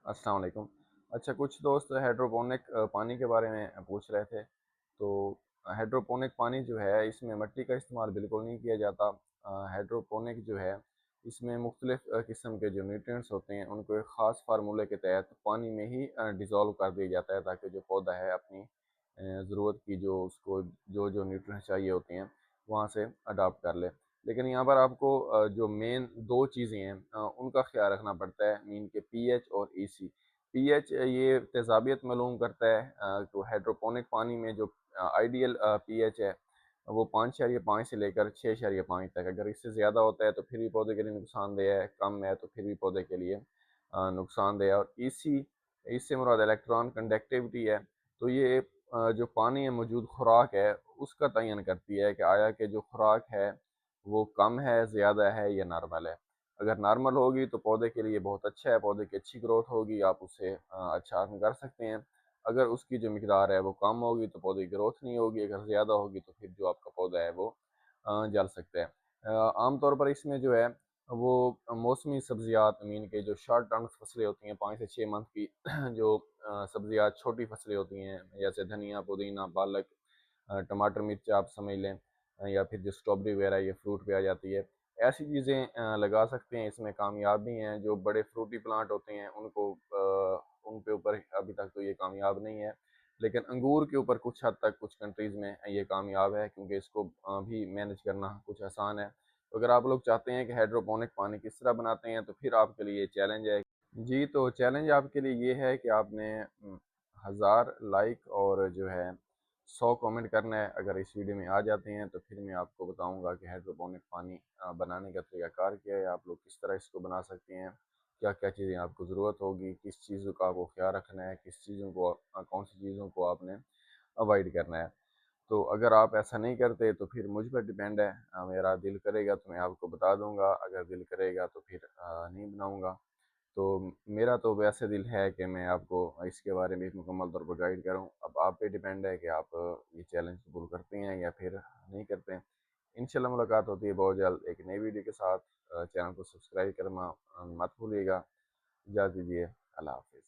अस्सलाम वालेकुम। अच्छा, कुछ दोस्त हाइड्रोपोनिक पानी के बारे में पूछ रहे थे। तो हाइड्रोपोनिक पानी जो है इसमें मिट्टी का इस्तेमाल बिल्कुल नहीं किया जाता। हाइड्रोपोनिक जो है इसमें मुख्तलिफ़ किस्म के जो न्यूट्रिएंट्स होते हैं उनको एक ख़ास फार्मूले के तहत पानी में ही डिज़ोल्व कर दिया जाता है, ताकि जो पौधा है अपनी ज़रूरत की जो उसको जो जो न्यूट्रिएंट्स चाहिए होते हैं वहाँ से अडॉप्ट कर ले। लेकिन यहाँ पर आपको जो मेन 2 चीज़ें हैं उनका ख़्याल रखना पड़ता है, मीन के पीएच और ईसी। पीएच ये तेज़ाबियत मालूम करता है। तो हाइड्रोपोनिक पानी में जो आइडियल पीएच है वो 5.5 से लेकर 6.5 तक। अगर इससे ज़्यादा होता है तो फिर भी पौधे के लिए नुकसानदेह है, कम है तो फिर भी पौधे के लिए नुकसानदेह है। और ईसी, इससे मुराद इलेक्ट्रॉन कंडक्टिविटी है। तो ये जो पानी में मौजूद खुराक है उसका तयन करती है कि आया कि जो खुराक है वो कम है, ज़्यादा है या नॉर्मल है। अगर नॉर्मल होगी तो पौधे के लिए बहुत अच्छा है, पौधे की अच्छी ग्रोथ होगी, आप उससे अच्छा अर्न कर सकते हैं। अगर उसकी जो मिकदार है वो कम होगी तो पौधे की ग्रोथ नहीं होगी, अगर ज़्यादा होगी तो फिर जो आपका पौधा है वो जल सकता है। आम तौर पर इसमें जो है वो मौसमी सब्ज़ियात, मीन के जो शॉर्ट टर्म फसलें होती हैं 5 से 6 मंथ की जो सब्ज़ियात छोटी फसलें होती हैं, जैसे धनिया, पुदीना, पालक, टमाटर, मिर्च आप समझ लें, या फिर जो स्ट्रॉबेरी वगैरह ये फ्रूट पे आ जाती है। ऐसी चीज़ें लगा सकते हैं, इसमें कामयाब भी हैं। जो बड़े फ्रूटी प्लांट होते हैं उनको उनके ऊपर अभी तक तो ये कामयाब नहीं है। लेकिन अंगूर के ऊपर कुछ हद तक कुछ कंट्रीज़ में ये कामयाब है, क्योंकि इसको भी मैनेज करना कुछ आसान है। तो अगर आप लोग चाहते हैं कि हाइड्रोपोनिक पानी किस तरह बनाते हैं तो फिर आपके लिए ये चैलेंज है। जी, तो चैलेंज आपके लिए ये है कि आपने 1000 लाइक और जो है 100 कमेंट करना है। अगर इस वीडियो में आ जाते हैं तो फिर मैं आपको बताऊंगा कि हाइड्रोपोनिक पानी बनाने का तरीकाकार क्या है, आप लोग किस तरह इसको बना सकते हैं, क्या-क्या चीज़ें आपको ज़रूरत होगी, किस चीज़ों का आपको ख्याल रखना है, किस चीज़ों को कौन सी चीज़ों को आपने अवॉइड करना है। तो अगर आप ऐसा नहीं करते तो फिर मुझ पर डिपेंड है। मेरा दिल करेगा तो मैं आपको बता दूँगा, अगर दिल करेगा तो फिर नहीं बनाऊँगा। तो मेरा तो वैसे दिल है कि मैं आपको इसके बारे में एक मुकम्मल तौर पर गाइड करूँ। अब आप पे डिपेंड है कि आप ये चैलेंज कबूल करते हैं या फिर नहीं करते हैं। इंशाल्लाह मुलाकात होती है बहुत जल्द एक नई वीडियो के साथ। चैनल को सब्सक्राइब करना मत भूलिएगा। इजाज़त दीजिए। अल्लाह हाफ़िज़।